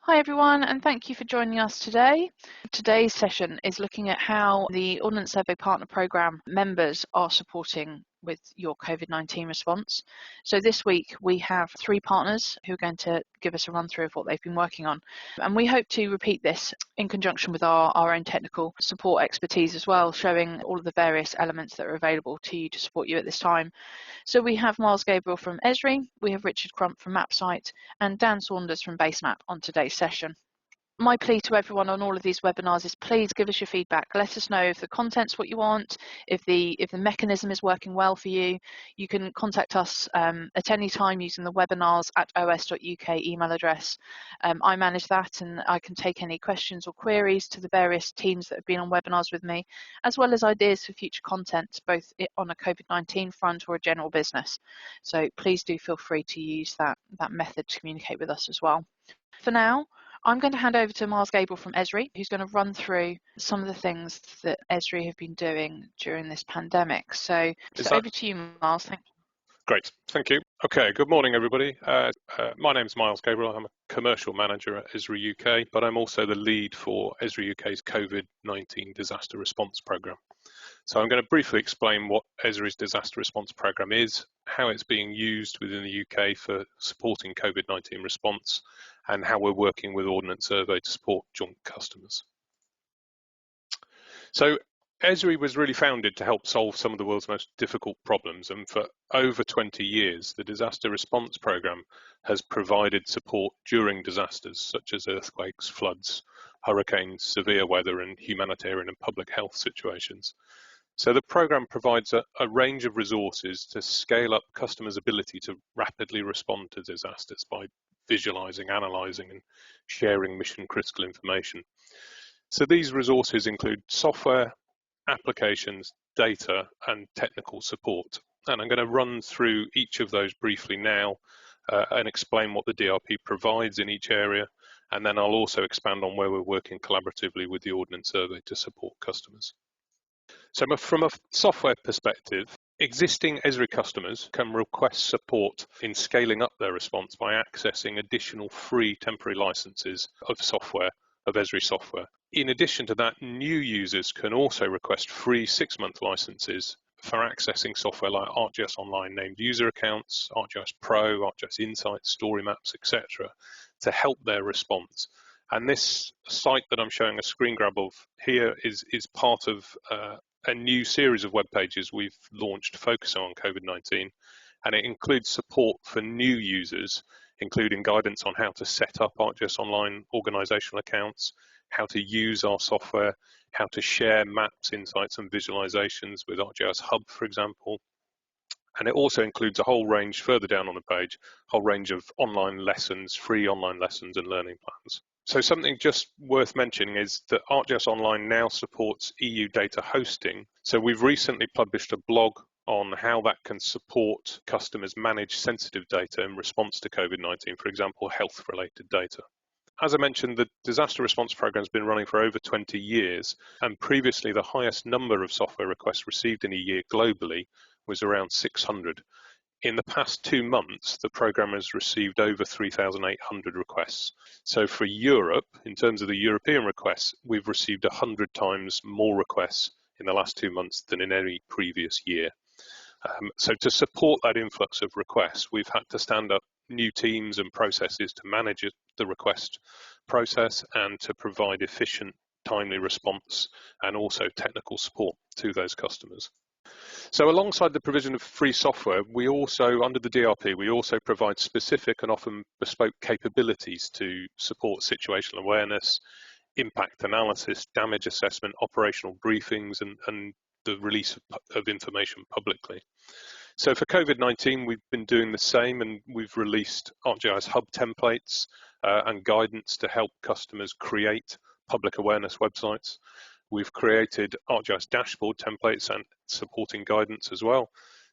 Hi everyone, and thank you for joining us today. Today's session is looking at how the Ordnance Survey Partner Programme members are supporting with your COVID-19 response. So this week we have 3 partners who are going to give us a run through of what they've been working on. And we hope to repeat this in conjunction with our own technical support expertise as well, showing all of the various elements that are available to you to support you at this time. So we have Miles Gabriel from Esri, we have Richard Crump from MapSite, and Dan Saunders from Basemap on today's session. My plea to everyone on all of these webinars is please give us your feedback. Let us know if the content's what you want, if the mechanism is working well for you. You can contact us at any time using the webinars@os.uk email address. I manage that, and I can take any questions or queries to the various teams that have been on webinars with me, as well as ideas for future content, both on a COVID-19 front or a general business. So please do feel free to use that method to communicate with us as well. For now, I'm going to hand over to Miles Gabriel from Esri, who's going to run through some of the things that Esri have been doing during this pandemic. So over to you, Miles. Thank you. Great, thank you. Okay, good morning, everybody. My name's Miles Gabriel. I'm a commercial manager at Esri UK, but I'm also the lead for Esri UK's COVID-19 disaster response programme. So I'm going to briefly explain what Esri's disaster response programme is, how it's being used within the UK for supporting COVID-19 response, and how we're working with Ordnance Survey to support joint customers. So Esri was really founded to help solve some of the world's most difficult problems, and for over 20 years, the disaster response programme has provided support during disasters such as earthquakes, floods, hurricanes, severe weather, and humanitarian and public health situations. So the programme provides a range of resources to scale up customers' ability to rapidly respond to disasters by visualising, analysing, and sharing mission-critical information. So these resources include software, applications, data, and technical support. And I'm going to run through each of those briefly now and explain what the DRP provides in each area. And then I'll also expand on where we're working collaboratively with the Ordnance Survey to support customers. So from a software perspective, existing Esri customers can request support in scaling up their response by accessing additional free temporary licenses of software, of Esri software. In addition to that, new users can also request free 6-month licenses for accessing software like ArcGIS Online named user accounts, ArcGIS Pro, ArcGIS Insights, Story Maps, etc., to help their response. And this site that I'm showing a screen grab of here is part of a new series of web pages we've launched focusing on COVID-19, and it includes support for new users, including guidance on how to set up ArcGIS Online organizational accounts, how to use our software, how to share maps, insights, and visualizations with ArcGIS Hub, for example. And it also includes a whole range, further down on the page, a whole range of online lessons, free online lessons and learning plans. So something just worth mentioning is that ArcGIS Online now supports EU data hosting. So we've recently published a blog on how that can support customers manage sensitive data in response to COVID-19, for example, health-related data. As I mentioned, the disaster response program has been running for over 20 years, and previously the highest number of software requests received in a year globally was around 600. In the past 2 months, the program has received over 3,800 requests. So for Europe, in terms of the European requests, we've received 100 times more requests in the last 2 months than in any previous year. So to support that influx of requests, we've had to stand up new teams and processes to manage the request process and to provide efficient, timely response and also technical support to those customers. So alongside the provision of free software, we also, under the DRP, we also provide specific and often bespoke capabilities to support situational awareness, impact analysis, damage assessment, operational briefings, and the release of information publicly. So for COVID-19, we've been doing the same, and we've released ArcGIS Hub templates and guidance to help customers create public awareness websites. We've created ArcGIS dashboard templates and supporting guidance as well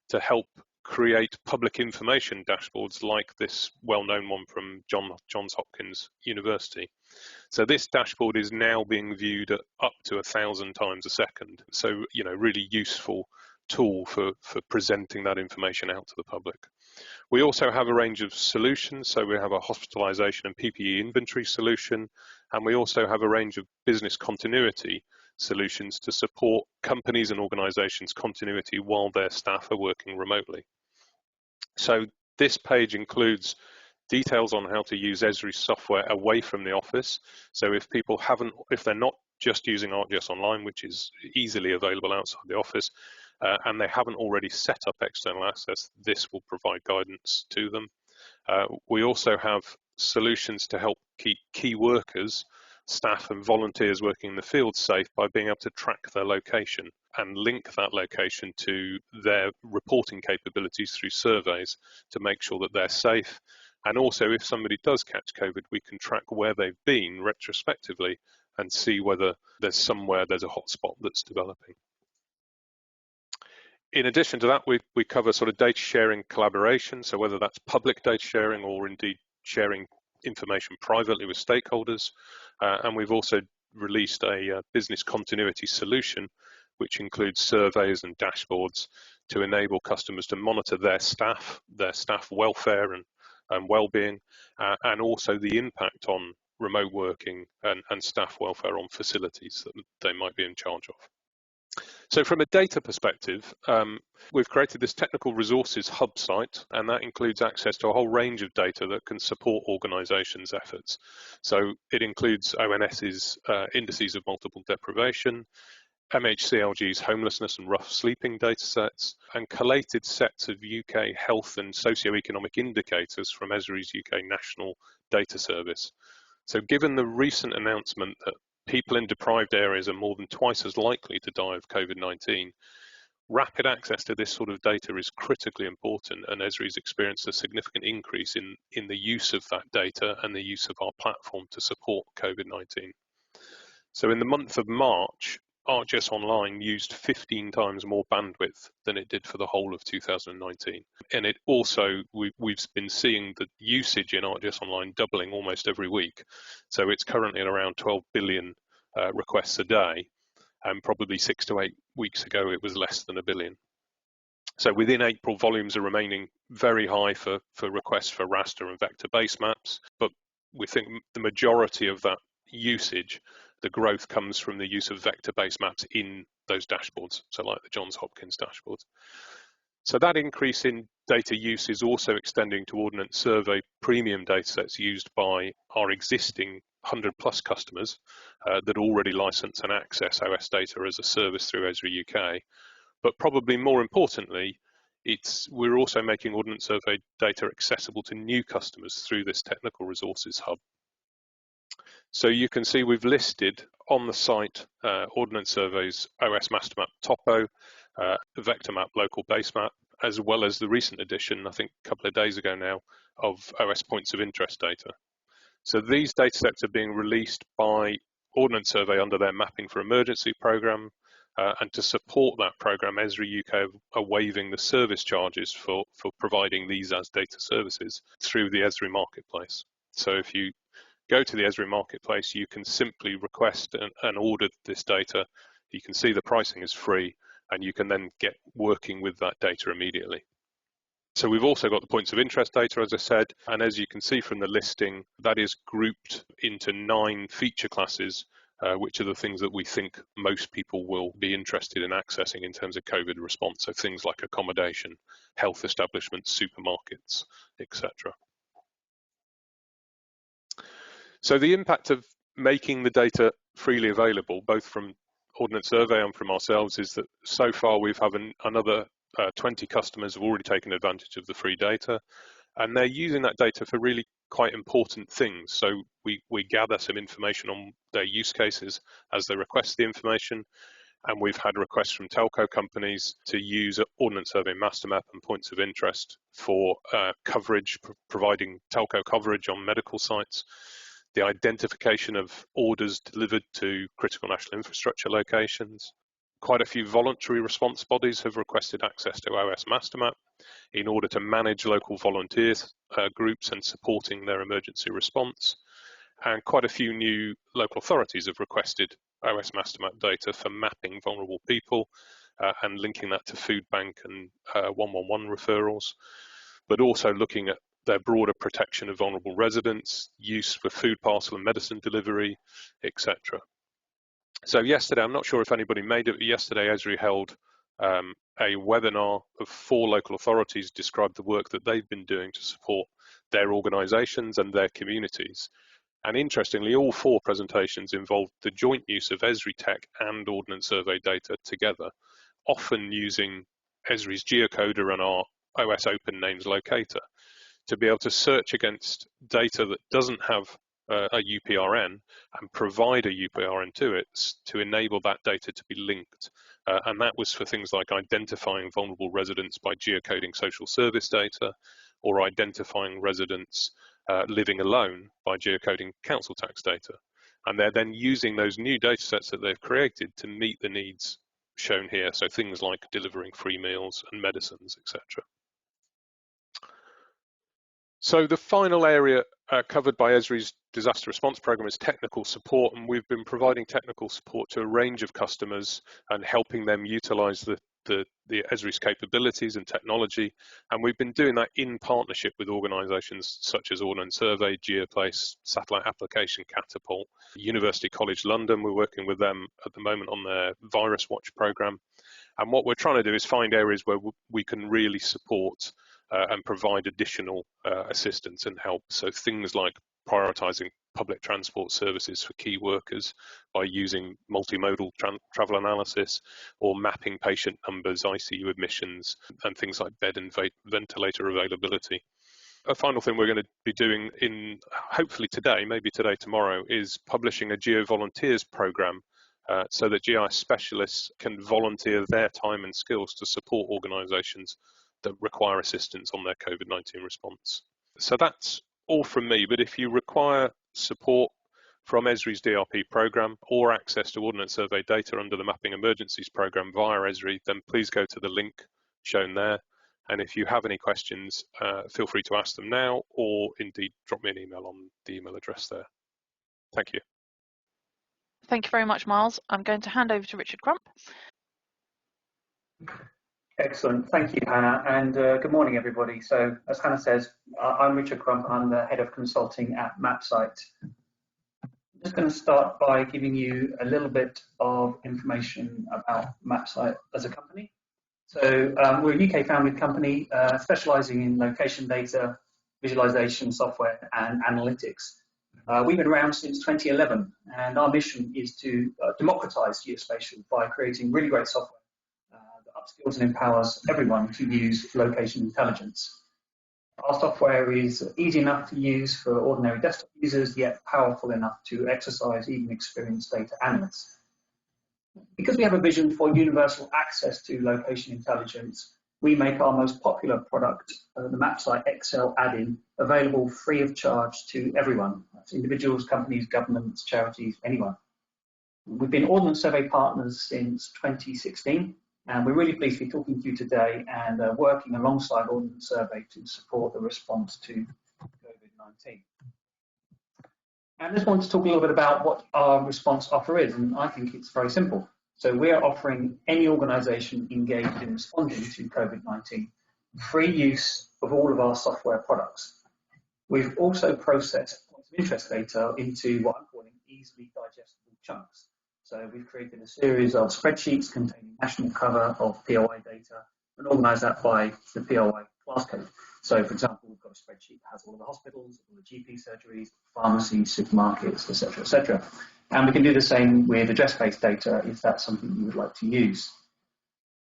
to help create public information dashboards like this well-known one from Johns Hopkins University. So this dashboard is now being viewed at up to 1,000 times a second. So, really useful tool for presenting that information out to the public. We also have a range of solutions, so we have a hospitalisation and PPE inventory solution, and we also have a range of business continuity solutions to support companies and organisations' continuity while their staff are working remotely. So this page includes details on how to use Esri's software away from the office. So if they're not just using ArcGIS Online, which is easily available outside the office, and they haven't already set up external access, this will provide guidance to them. We also have solutions to help keep key workers, staff and volunteers working in the field safe by being able to track their location and link that location to their reporting capabilities through surveys to make sure that they're safe. And also, if somebody does catch COVID, we can track where they've been retrospectively and see whether there's a hotspot that's developing. In addition to that, we cover sort of data sharing collaboration, so whether that's public data sharing or indeed sharing information privately with stakeholders. And we've also released a business continuity solution, which includes surveys and dashboards to enable customers to monitor their staff welfare and well-being, and also the impact on remote working and staff welfare on facilities that they might be in charge of. So from a data perspective, we've created this technical resources hub site, and that includes access to a whole range of data that can support organisations' efforts. So it includes ONS's indices of multiple deprivation, MHCLG's homelessness and rough sleeping data sets, and collated sets of UK health and socioeconomic indicators from Esri's UK National Data Service. So given the recent announcement that people in deprived areas are more than twice as likely to die of COVID-19, rapid access to this sort of data is critically important, and Esri's experienced a significant increase in the use of that data and the use of our platform to support COVID-19. So in the month of March, ArcGIS Online used 15 times more bandwidth than it did for the whole of 2019. And it also, we've been seeing the usage in ArcGIS Online doubling almost every week. So it's currently at around 12 billion requests a day, and probably 6 to 8 weeks ago it was less than 1 billion. So within April, volumes are remaining very high for requests for raster and vector base maps, but we think the majority of that usage, the growth, comes from the use of vector-based maps in those dashboards, so like the Johns Hopkins dashboards. So that increase in data use is also extending to Ordnance Survey premium datasets used by our existing 100+ customers that already license and access OS data as a service through Esri UK. But probably more importantly, we're also making Ordnance Survey data accessible to new customers through this technical resources hub. So you can see we've listed on the site Ordnance Survey's OS Master Map Topo, Vector Map Local Base Map, as well as the recent addition, I think a couple of days ago now, of OS Points of Interest data. So these datasets are being released by Ordnance Survey under their Mapping for Emergency programme, and to support that programme, Esri UK are waiving the service charges for providing these as data services through the Esri Marketplace. So if you go to the Esri Marketplace, you can simply request and order this data. You can see the pricing is free, and you can then get working with that data immediately. So we've also got the points of interest data, as I said, and as you can see from the listing, that is grouped into 9 feature classes, which are the things that we think most people will be interested in accessing in terms of COVID response. So things like accommodation, health establishments, supermarkets, etc. So the impact of making the data freely available, both from Ordnance Survey and from ourselves, is that so far we've had another 20 customers have already taken advantage of the free data, and they're using that data for really quite important things. So we gather some information on their use cases as they request the information, and we've had requests from telco companies to use Ordnance Survey Master Map and Points of Interest for coverage, providing telco coverage on medical sites, the identification of orders delivered to critical national infrastructure locations. Quite a few voluntary response bodies have requested access to OS Master Map in order to manage local volunteers groups and supporting their emergency response. And quite a few new local authorities have requested OS Master Map data for mapping vulnerable people and linking that to food bank and 111 referrals. but also looking at their broader protection of vulnerable residents, use for food parcel and medicine delivery, etc. So yesterday, I'm not sure if anybody made it, but yesterday Esri held a webinar of 4 local authorities described the work that they've been doing to support their organisations and their communities. And interestingly, all 4 presentations involved the joint use of Esri tech and Ordnance Survey data together, often using Esri's geocoder and our OS Open Names locator to be able to search against data that doesn't have a UPRN and provide a UPRN to it to enable that data to be linked. And that was for things like identifying vulnerable residents by geocoding social service data, or identifying residents living alone by geocoding council tax data. And they're then using those new data sets that they've created to meet the needs shown here. So things like delivering free meals and medicines, etc. So the final area covered by Esri's disaster response program is technical support, and we've been providing technical support to a range of customers and helping them utilize the Esri's capabilities and technology. And we've been doing that in partnership with organizations such as Ordnance Survey, Geoplace, Satellite Application Catapult, University College London. We're working with them at the moment on their Virus Watch program. And what we're trying to do is find areas where we can really support and provide additional assistance and help. So things like prioritizing public transport services for key workers by using multimodal travel analysis, or mapping patient numbers, ICU admissions, and things like bed and ventilator availability. A final thing we're going to be doing hopefully today, maybe today, tomorrow, is publishing a Geo Volunteers program so that GIS specialists can volunteer their time and skills to support organisations that require assistance on their COVID-19 response. So that's all from me, but if you require support from Esri's DRP programme or access to Ordnance Survey data under the Mapping Emergencies programme via Esri, then please go to the link shown there. And if you have any questions, feel free to ask them now, or indeed drop me an email on the email address there. Thank you. Thank you very much, Miles. I'm going to hand over to Richard Crump. Excellent, thank you, Hannah, and good morning, everybody. So, as Hannah says, I'm Richard Crump. I'm the head of consulting at MapSite. I'm just going to start by giving you a little bit of information about MapSite as a company. So, we're a UK-founded company specialising in location data, visualisation software, and analytics. We've been around since 2011, and our mission is to democratise geospatial by creating really great software upskills and empowers everyone to use location intelligence. Our software is easy enough to use for ordinary desktop users, yet powerful enough to exercise even experienced data analysts. Because we have a vision for universal access to location intelligence, we make our most popular product, the MapSite Excel add-in, available free of charge to everyone. That's individuals, companies, governments, charities, anyone. We've been Ordnance Survey partners since 2016. And we're really pleased to be talking to you today and working alongside Ordnance Survey to support the response to COVID-19. And I just wanted to talk a little bit about what our response offer is, and I think it's very simple. So we are offering any organisation engaged in responding to COVID-19 free use of all of our software products. We've also processed points of interest data into what I'm calling easily digestible chunks. So we've created a series of spreadsheets containing national cover of POI data and organised that by the POI class code. So, for example, we've got a spreadsheet that has all of the hospitals, all the GP surgeries, pharmacies, supermarkets, etc., etc. And we can do the same with address-based data if that's something you would like to use.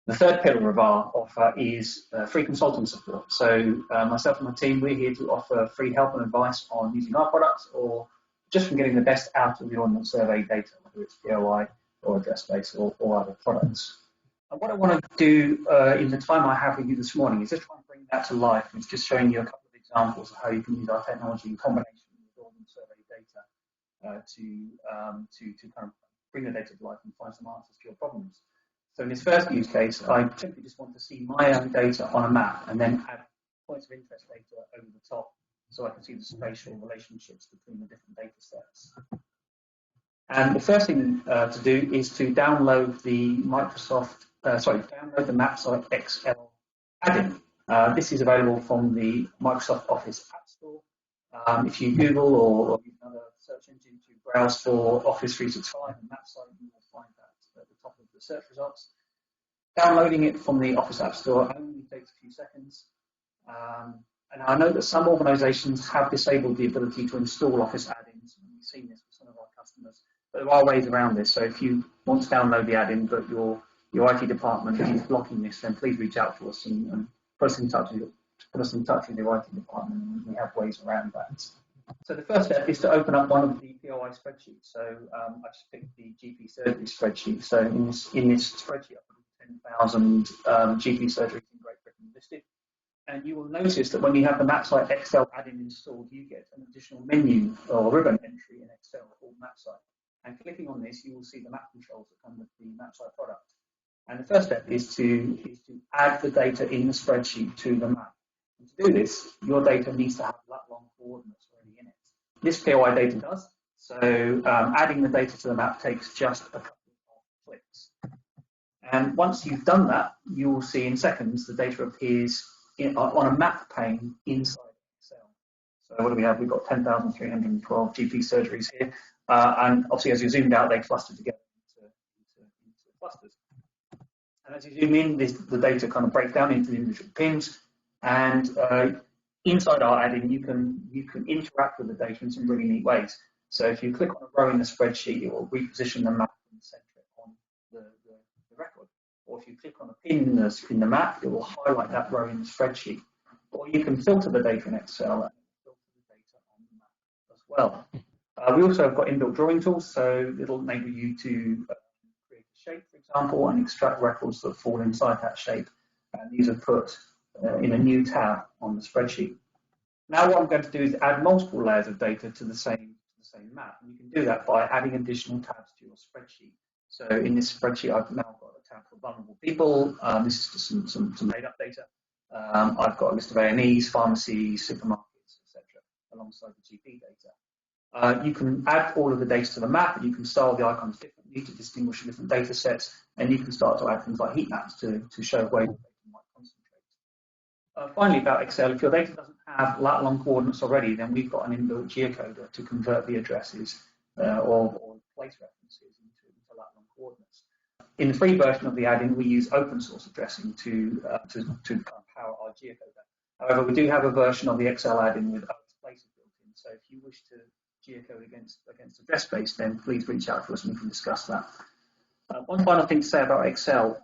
The third pillar of our offer is free consulting support. So myself and my team, we're here to offer free help and advice on using our products or just from getting the best out of the Ordnance Survey data, whether it's POI or address-based or other products. And what I want to do in the time I have with you this morning is just try and bring that to life. It's just showing you a couple of examples of how you can use our technology in combination with Ordnance Survey data to kind of bring the data to life and find some answers to your problems. So in this first use case, I simply just want to see my own data on a map and then add points of interest data over the top, so I can see the spatial relationships between the different data sets. And the first thing to do is to download the download the MapSite Excel add-in. This is available from the Microsoft Office App Store. If you Google or use another search engine to browse for Office 365 and MapSite, you will find that at the top of the search results. Downloading it from the Office App Store only takes a few seconds. And I know that some organizations have disabled the ability to install Office add-ins. We've seen this with some of our customers, but there are ways around this. So if you want to download the add-in, but your IT department is blocking this, then please reach out to us and put us in touch with your IT department. We have ways around that. So the first step is to open up one of the POI spreadsheets. So I just picked the GP surgery spreadsheet. So in this spreadsheet, I've got 10,000 GP surgeries in Great Britain listed. And you will notice that when you have the MapSite Excel add-in installed, you get an additional menu or ribbon entry in Excel called MapSite. And clicking on this, you will see the map controls that come with the MapSite product. And the first step is to add the data in the spreadsheet to the map. And to do this, your data needs to have lat-long coordinates already in it. This POI data does. So adding the data to the map takes just a couple of clicks. And once you've done that, you will see in seconds the data appears on a map pane inside Excel. So what do we have? We've got 10,312 GP surgeries here. And obviously, as you zoomed out, they cluster together into clusters. And as you zoom in, the data kind of breaks down into the individual pins. And inside our add-in, you can interact with the data in some really neat ways. So if you click on a row in the spreadsheet, it will reposition the map and center it on the record. Or if you click on a pin in the map, it will highlight that row in the spreadsheet. Or you can filter the data in Excel and filter the data on the map as well. We also have got inbuilt drawing tools, so it'll enable you to create a shape, for example, and extract records that fall inside that shape. And these are put in a new tab on the spreadsheet. Now what I'm going to do is add multiple layers of data to the same map. And you can do that by adding additional tabs to your spreadsheet. So in this spreadsheet, I've now got a tab for vulnerable people. This is just some made up data. I've got a list of A&Es, pharmacies, supermarkets, etc., alongside the GP data. You can add all of the data to the map, and you can style the icons differently to distinguish the different data sets, and you can start to add things like heat maps to show where your data might concentrate. Finally, about Excel, if your data doesn't have lat-long coordinates already, then we've got an inbuilt geocoder to convert the addresses or place references into lat-long coordinates. In the free version of the add-in, we use open source addressing to power our geocoder. However, we do have a version of the Excel add-in with OS places built in. So if you wish to geocode against address space, then please reach out to us and we can discuss that. One final thing to say about Excel,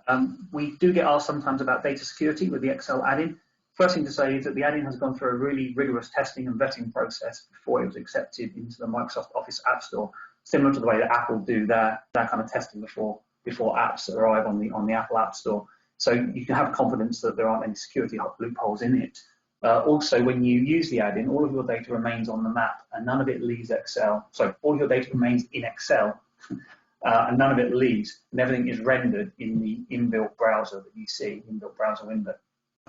we do get asked sometimes about data security with the Excel add-in. First thing to say is that the add-in has gone through a really rigorous testing and vetting process before it was accepted into the Microsoft Office App Store, similar to the way that Apple do their kind of testing before apps arrive on the Apple App Store. So you can have confidence that there aren't any security loopholes in it. Also, when you use the add-in, all of your data remains on the map and none of it leaves Excel. So all your data remains in Excel and none of it leaves, and everything is rendered in the inbuilt browser that you see, inbuilt browser window.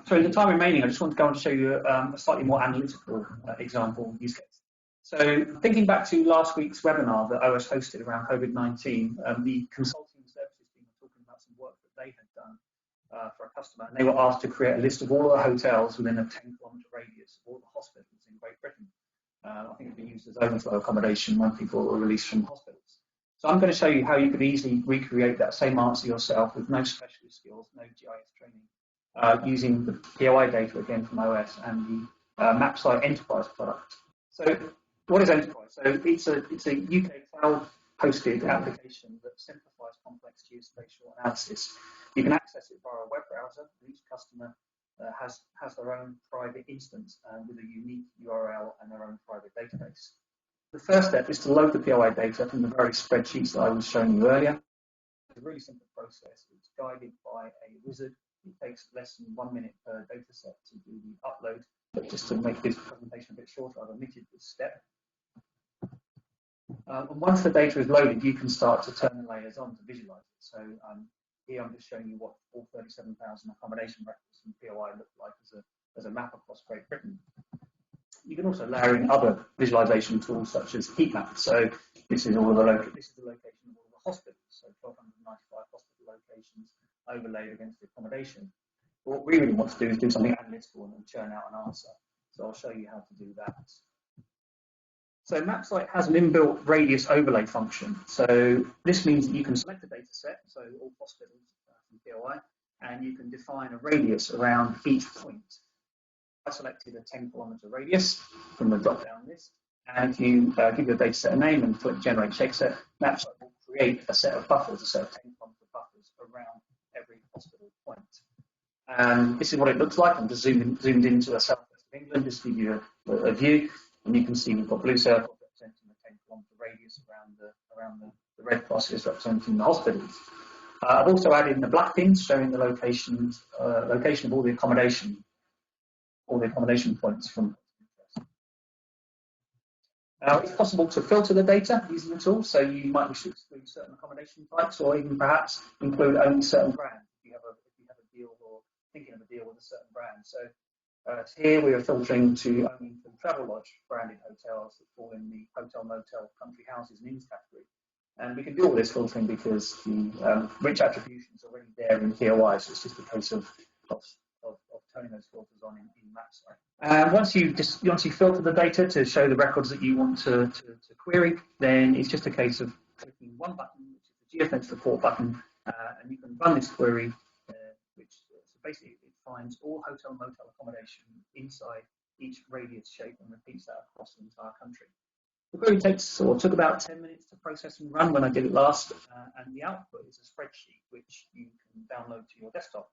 So in the time remaining, I just want to go on to show you a slightly more analytical example use case. So thinking back to last week's webinar that OS hosted around COVID-19, the consulting services team were talking about some work that they had done for a customer, and they were asked to create a list of all the hotels within a 10-kilometre radius of all the hospitals in Great Britain. I think it's been used as overflow accommodation when people were released from hospitals. So I'm going to show you how you could easily recreate that same answer yourself with no specialist skills, no GIS training, using the POI data again from OS and the MapSite Enterprise product. So what is Enterprise? So it's a UK cloud-hosted application that simplifies complex geospatial analysis. You can access it via a web browser. Each customer has their own private instance with a unique URL and their own private database. The first step is to load the POI data from the various spreadsheets that I was showing you earlier. It's a really simple process. It's guided by a wizard. It takes less than 1 minute per data set to do the upload. But just to make this presentation a bit shorter, I've omitted this step. And once the data is loaded, you can start to turn the layers on to visualize it. So here I'm just showing you what all 37,000 accommodation records from POI look like as a map across Great Britain. You can also layer in other visualization tools such as heat maps. So this is all of the location of all the hospitals. So 1,295 hospital locations overlaid against the accommodation. What we really want to do is do something analytical and churn out an answer. So I'll show you how to do that. So MapSite has an inbuilt radius overlay function. So this means that you can select a data set, so all hospitals from POI, and you can define a radius around each point. I selected a 10-kilometer radius from the drop-down list, and if you give your data set a name and click Generate Shapeset, MapSite will create a set of buffers, a set of 10-kilometer buffers around every hospital point. This is what it looks like. I'm just zoomed into the southwest of England, just to give you a view. And you can see we've got blue circles representing the 10-kilometer radius around the red crosses representing the hospitals. I've also added in the black pins showing the location of all the accommodation points from interest. It's possible to filter the data using the tool, so you might wish to exclude certain accommodation types, or even perhaps include only certain brands if you have a deal or thinking of a deal with a certain brand. So here we are filtering to only include Travelodge branded hotels that fall in the hotel, motel, country houses and inns category. And we can do all this filtering because the rich attribution is already there in POI, so it's just a case of turning those filters on in MapSite. Once you filter the data to show the records that you want to query, then it's just a case of clicking one button, which is the geofence report button, and you can run this query, which so basically it finds all hotel and motel accommodation inside each radius shape and repeats that across the entire country. The query took about 10 minutes to process and run when I did it last, and the output is a spreadsheet which you can download to your desktop.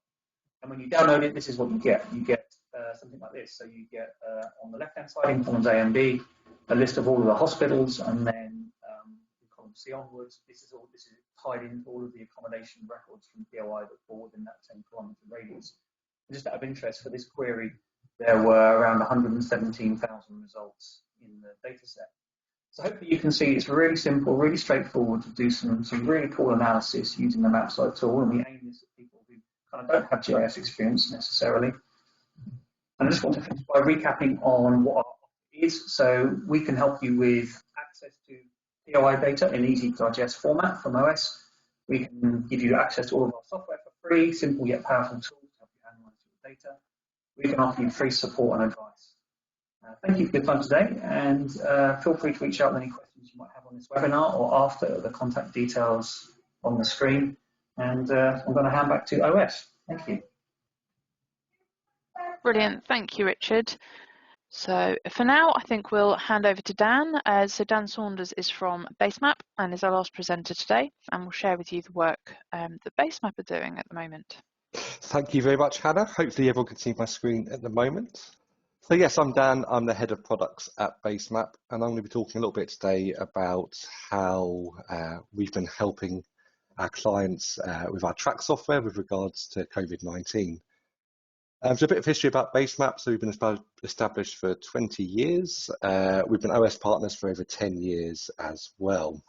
And when you download it, this is what you get. You get something like this. So you get on the left-hand side in columns A and B, a list of all of the hospitals, and then in column C onwards, this is tied into all of the accommodation records from POI that fall within that 10-kilometer radius. And just out of interest for this query, there were around 117,000 results in the data set. So hopefully you can see it's really simple, really straightforward to do some really cool analysis using the MapSite tool, and we aim this at people who kind of don't have GIS experience necessarily. And I just want to finish by recapping on what our offer is. So we can help you with access to POI data in easy to digest format from OS. We can give you access to all of our software for free, simple yet powerful tools to help you analyze your data. We can offer you free support and advice. Thank you for your time today, and feel free to reach out with any questions you might have on this webinar or after. The contact details on the screen. And I'm going to hand back to OS. Thank you. Brilliant. Thank you, Richard. So for now, I think we'll hand over to Dan. So Dan Saunders is from Basemap and is our last presenter today, and we'll share with you the work that Basemap are doing at the moment. Thank you very much, Hannah. Hopefully everyone can see my screen at the moment. So yes, I'm Dan. I'm the head of products at Basemap, and I'm going to be talking a little bit today about how we've been helping our clients with our track software with regards to COVID-19. So a bit of history about Basemap. So we've been established for 20 years. We've been OS partners for over 10 years as well.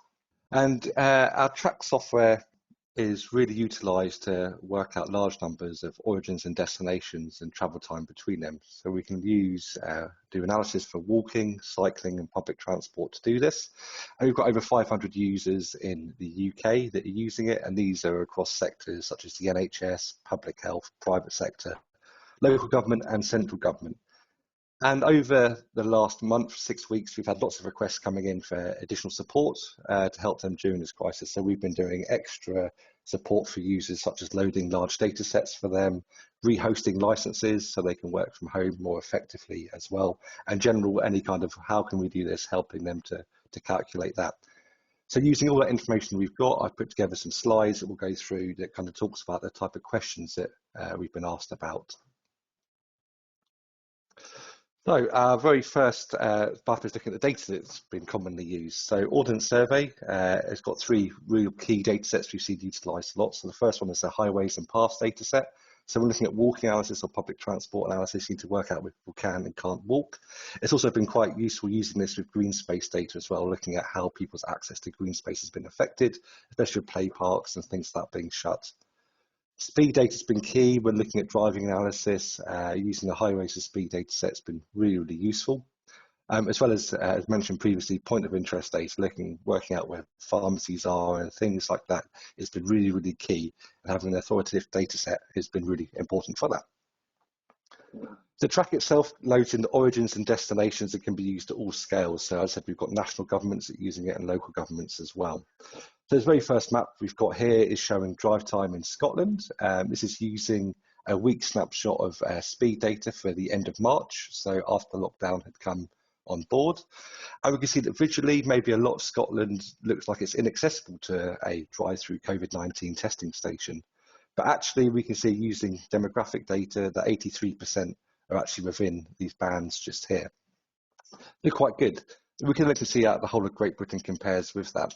And our track software is really utilised to work out large numbers of origins and destinations and travel time between them. So we can do analysis for walking, cycling and public transport to do this. And we've got over 500 users in the UK that are using it, and these are across sectors such as the NHS, public health, private sector, local government and central government. And over the last month, 6 weeks, we've had lots of requests coming in for additional support to help them during this crisis. So we've been doing extra support for users, such as loading large data sets for them, rehosting licenses so they can work from home more effectively as well, and general any kind of how can we do this, helping them to calculate that. So using all that information we've got, I've put together some slides that we'll go through that kind of talks about the type of questions that we've been asked about. So our very first part is looking at the data that's been commonly used. So Ordnance Survey has got three real key data sets we've seen utilised a lot. So the first one is the highways and paths data set. So we're looking at walking analysis or public transport analysis. You need to work out where people can and can't walk. It's also been quite useful using this with green space data as well, looking at how people's access to green space has been affected, especially with play parks and things like that being shut. Speed data has been key. We're looking at driving analysis. Using the highways and speed data set has been really, really useful. As well as mentioned previously, point of interest data, working out where pharmacies are and things like that has been really, really key. And having an authoritative data set has been really important for that. The track itself loads in the origins and destinations and can be used at all scales. So as I said, we've got national governments using it and local governments as well. So the very first map we've got here is showing drive time in Scotland. This is using a week snapshot of speed data for the end of March, so after lockdown had come on board. And we can see that visually, maybe a lot of Scotland looks like it's inaccessible to a drive-through COVID-19 testing station. But actually, we can see using demographic data that 83% are actually within these bands just here. They're quite good. We can look and see how the whole of Great Britain compares with that.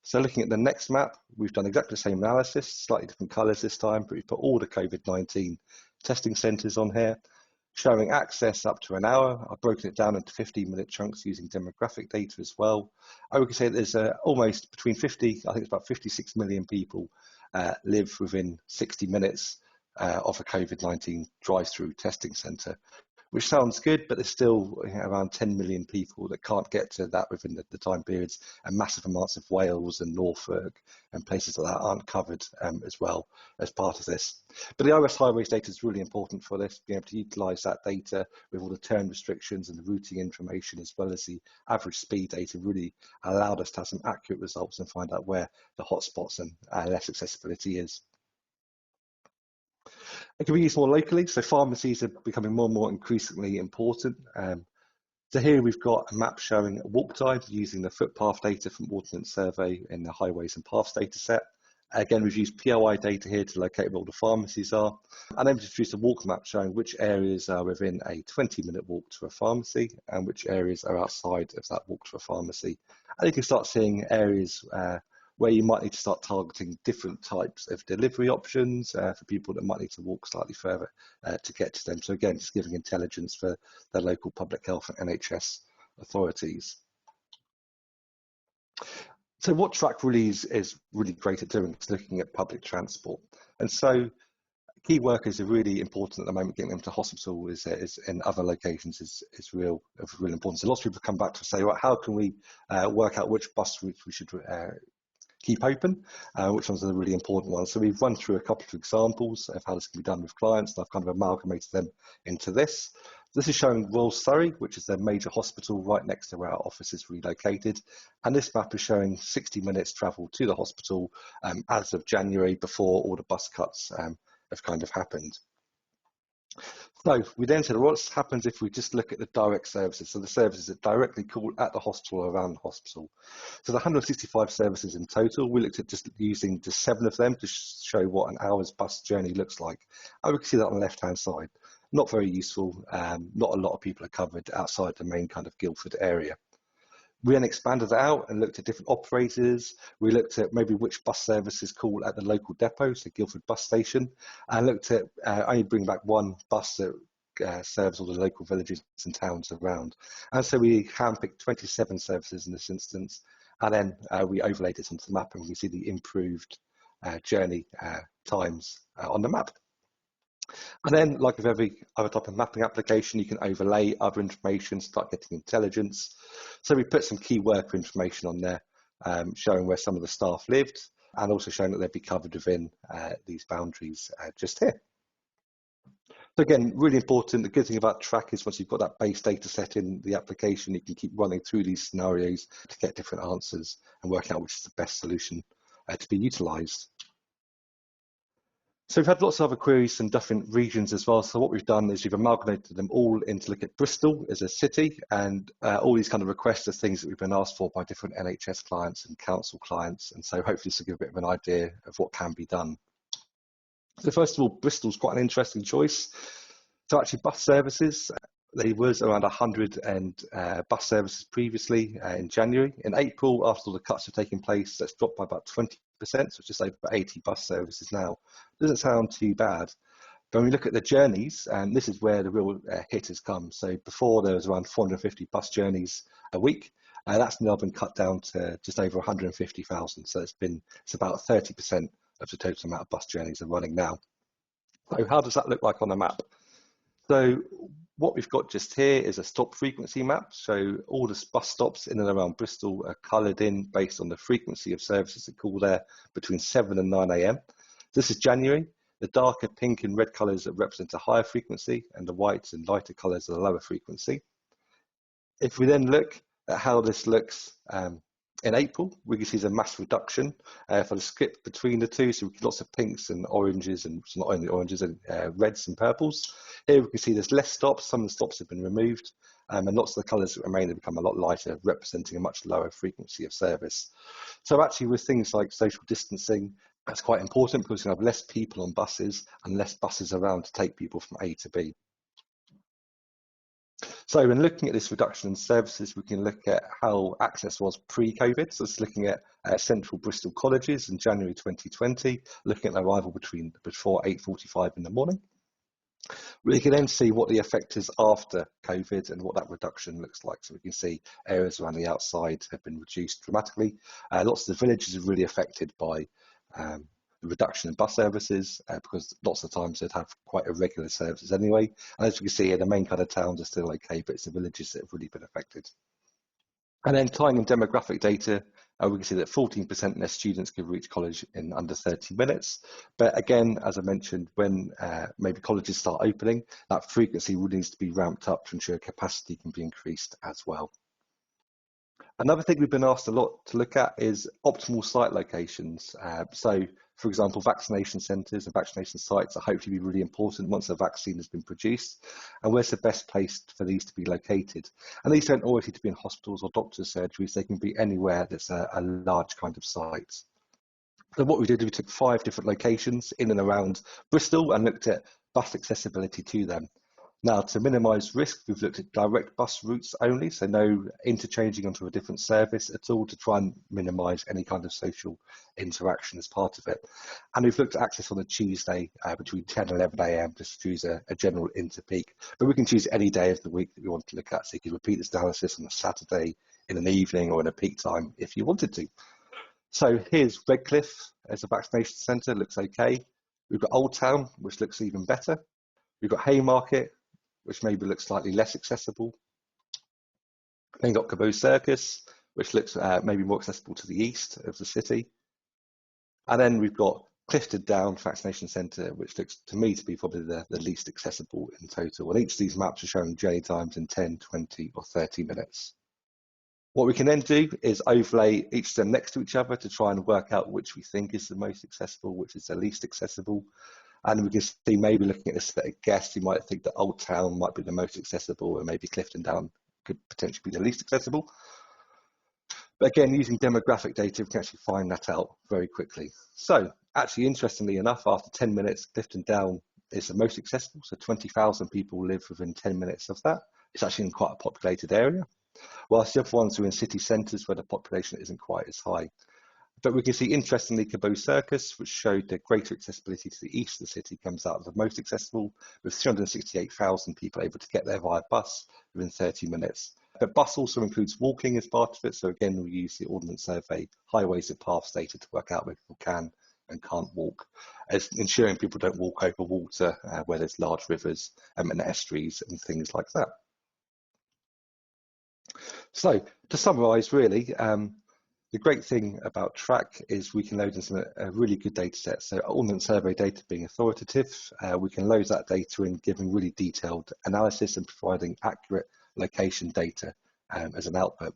So looking at the next map, we've done exactly the same analysis, slightly different colours this time, but we've put all the COVID-19 testing centres on here, showing access up to an hour. I've broken it down into 15-minute chunks using demographic data as well. And we can say there's almost between 50, I think it's about 56 million people live within 60 minutes of a COVID-19 drive-through testing centre, which sounds good, but there's still around 10 million people that can't get to that within the time periods, and massive amounts of Wales and Norfolk and places like that aren't covered as well as part of this. But the OS highways data is really important for this, being able to utilise that data with all the turn restrictions and the routing information, as well as the average speed data, really allowed us to have some accurate results and find out where the hotspots and less accessibility is. It can be used more locally, so pharmacies are becoming more and more increasingly important. So here we've got a map showing walk time using the footpath data from Ordnance Survey in the highways and paths data set. Again, we've used POI data here to locate where all the pharmacies are. And then we've produced a walk map showing which areas are within a 20-minute walk to a pharmacy and which areas are outside of that walk to a pharmacy. And you can start seeing areas where you might need to start targeting different types of delivery options for people that might need to walk slightly further to get to them. So again, just giving intelligence for the local public health and NHS authorities. So what Track really is really great at doing is looking at public transport. And so key workers are really important at the moment. Getting them to hospital is in other locations is real important. So lots of people come back to say, well, how can we work out which bus routes we should keep open, which ones are the really important ones. So we've run through a couple of examples of how this can be done with clients, and I've kind of amalgamated them into this. This is showing Royal Surrey, which is their major hospital right next to where our office is relocated. And this map is showing 60 minutes travel to the hospital as of January, before all the bus cuts have kind of happened. So we then said, what happens if we just look at the direct services? So the services that directly call at the hospital or around the hospital. So the 165 services in total, we looked at just using just 7 of them to show what an hour's bus journey looks like. And we can see that on the left-hand side. Not very useful. Not a lot of people are covered outside the main kind of Guildford area. We then expanded it out and looked at different operators. We looked at maybe which bus services call at the local depot, so Guildford bus station, and looked at only bring back one bus that serves all the local villages and towns around. And so we handpicked 27 services in this instance, and then we overlaid it onto the map, and we can see the improved journey times on the map. And then, like with every other type of mapping application, you can overlay other information, start getting intelligence. So we put some key worker information on there, showing where some of the staff lived, and also showing that they'd be covered within these boundaries just here. So again, really important. The good thing about Track is once you've got that base data set in the application, you can keep running through these scenarios to get different answers and work out which is the best solution to be utilised. So we've had lots of other queries from different regions as well. So what we've done is we've amalgamated them all into look at Bristol as a city, and all these kind of requests are things that we've been asked for by different NHS clients and council clients. And so hopefully this will give a bit of an idea of what can be done. So first of all, Bristol's quite an interesting choice. So actually bus services, there was around 100 bus services previously in January. In April, after all the cuts have taken place, that's dropped by about 20%, so it's just over 80 bus services now. Doesn't sound too bad. But when we look at the journeys, and this is where the real hit has come. So before there was around 450 bus journeys a week. That's now been cut down to just over 150,000. So it's about 30% of the total amount of bus journeys are running now. So how does that look like on the map? So what we've got just here is a stop frequency map. So all the bus stops in and around Bristol are coloured in based on the frequency of services that call there between 7 and 9 AM. This is January. The darker pink and red colours that represent a higher frequency, and the whites and lighter colours are the lower frequency. If we then look at how this looks in April, we can see there's a mass reduction for the skip between the two. So we get lots of pinks and oranges, and not only oranges, and reds and purples. Here we can see there's less stops. Some of the stops have been removed, and lots of the colours that remain have become a lot lighter, representing a much lower frequency of service. So actually, with things like social distancing, that's quite important because we have less people on buses and less buses around to take people from A to B. So when looking at this reduction in services, we can look at how access was pre-COVID. So it's looking at central Bristol colleges in January 2020, looking at arrival before 8:45 in the morning. We can then see what the effect is after COVID and what that reduction looks like. So we can see areas around the outside have been reduced dramatically. Lots of the villages are really affected by the reduction in bus services because lots of times they'd have quite irregular services anyway. And as you can see, the main kind of towns are still okay, but it's the villages that have really been affected. And then tying in demographic data, we can see that 14% less students could reach college in under 30 minutes. But again, as I mentioned, when maybe colleges start opening, that frequency really needs to be ramped up to ensure capacity can be increased as well. Another thing we've been asked a lot to look at is optimal site locations. So, for example, vaccination centres and vaccination sites are hopefully be really important once a vaccine has been produced. And where's the best place for these to be located? And these don't always need to be in hospitals or doctors' surgeries. They can be anywhere that's a large kind of site. So what we did, we took 5 different locations in and around Bristol and looked at bus accessibility to them. Now, to minimise risk, we've looked at direct bus routes only, so no interchanging onto a different service at all to try and minimise any kind of social interaction as part of it. And we've looked at access on a Tuesday between 10 and 11 AM just to choose a general interpeak. But we can choose any day of the week that we want to look at, so you can repeat this analysis on a Saturday, in an evening or in a peak time if you wanted to. So here's Redcliffe as a vaccination centre, looks okay. We've got Old Town, which looks even better. We've got Haymarket, which maybe looks slightly less accessible. Then you've got Caboose Circus, which looks maybe more accessible to the east of the city. And then we've got Clifton Down Vaccination Centre, which looks to me to be probably the least accessible in total. And each of these maps are showing journey times in 10, 20 or 30 minutes. What we can then do is overlay each of them next to each other to try and work out which we think is the most accessible, which is the least accessible. And we can see, maybe looking at this at a guess, you might think that Old Town might be the most accessible and maybe Clifton Down could potentially be the least accessible. But again, using demographic data, we can actually find that out very quickly. So actually, interestingly enough, after 10 minutes, Clifton Down is the most accessible. So 20,000 people live within 10 minutes of that. It's actually in quite a populated area, whilst the other ones are in city centres where the population isn't quite as high. But we can see, interestingly, Caboose Circus, which showed the greater accessibility to the east of the city, comes out as the most accessible, with 368,000 people able to get there via bus within 30 minutes. But bus also includes walking as part of it. So again, we use the Ordnance Survey highways and paths data to work out where people can and can't walk, as ensuring people don't walk over water where there's large rivers and estuaries and things like that. So to summarise, really, the great thing about Track is we can load in a really good data set. So Ordnance Survey data being authoritative, we can load that data in, giving really detailed analysis and providing accurate location data as an output.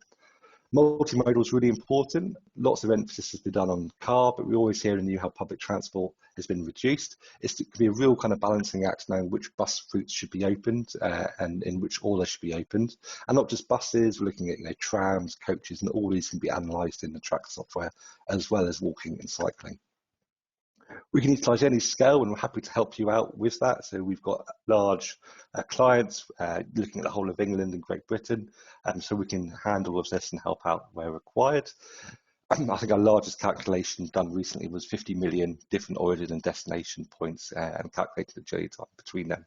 Multimodal is really important. Lots of emphasis has been done on car, but we always hear in the news how public transport has been reduced. It can be a real kind of balancing act knowing which bus routes should be opened and in which order should be opened. And not just buses, we're looking at trams, coaches, and all these can be analysed in the Track software, as well as walking and cycling. We can utilise any scale, and we're happy to help you out with that. So we've got large clients looking at the whole of England and Great Britain, so we can handle all of this and help out where required. I think our largest calculation done recently was 50 million different origin and destination points and calculated the journey time between them.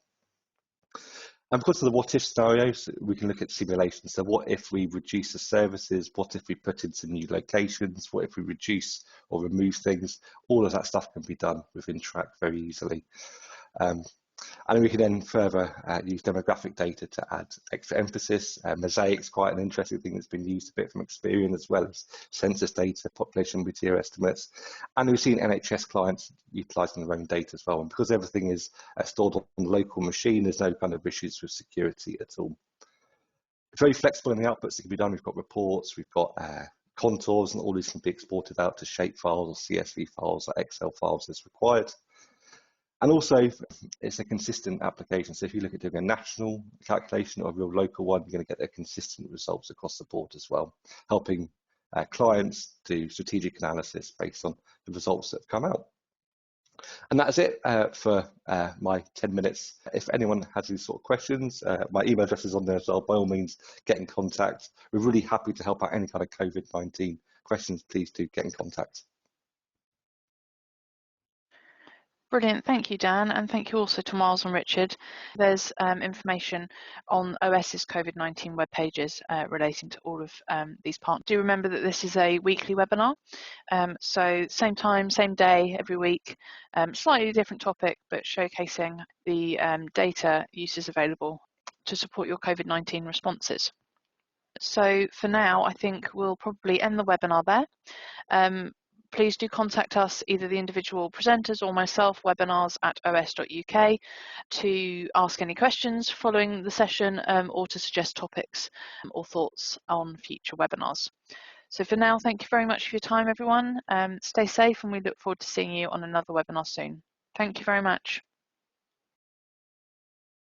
And because of the what if scenarios, we can look at simulations. So what if we reduce the services? What if we put in some new locations? What if we reduce or remove things? All of that stuff can be done within Track very easily. And we can then further use demographic data to add extra emphasis. Mosaic's quite an interesting thing that's been used a bit from Experian, as well as census data, population meteor estimates. And we've seen NHS clients utilising their own data as well. And because everything is stored on the local machine, there's no kind of issues with security at all. It's very flexible in the outputs that can be done. We've got reports, we've got contours, and all these can be exported out to shape files or CSV files or Excel files as required. And also, it's a consistent application. So if you look at doing a national calculation or a real local one, you're going to get the consistent results across the board as well, helping clients do strategic analysis based on the results that have come out. And that's it for my 10 minutes. If anyone has these sort of questions, my email address is on there as well. By all means, get in contact. We're really happy to help out any kind of COVID-19 questions. Please do get in contact. Brilliant, thank you, Dan, and thank you also to Miles and Richard. There's information on OS's COVID-19 web pages relating to all of these partners. Do remember that this is a weekly webinar, so same time, same day, every week, slightly different topic, but showcasing the data uses available to support your COVID-19 responses. So for now, I think we'll probably end the webinar there. Please do contact us, either the individual presenters or myself, webinars@os.uk, to ask any questions following the session or to suggest topics or thoughts on future webinars. So for now, thank you very much for your time, everyone. Stay safe, and we look forward to seeing you on another webinar soon. Thank you very much.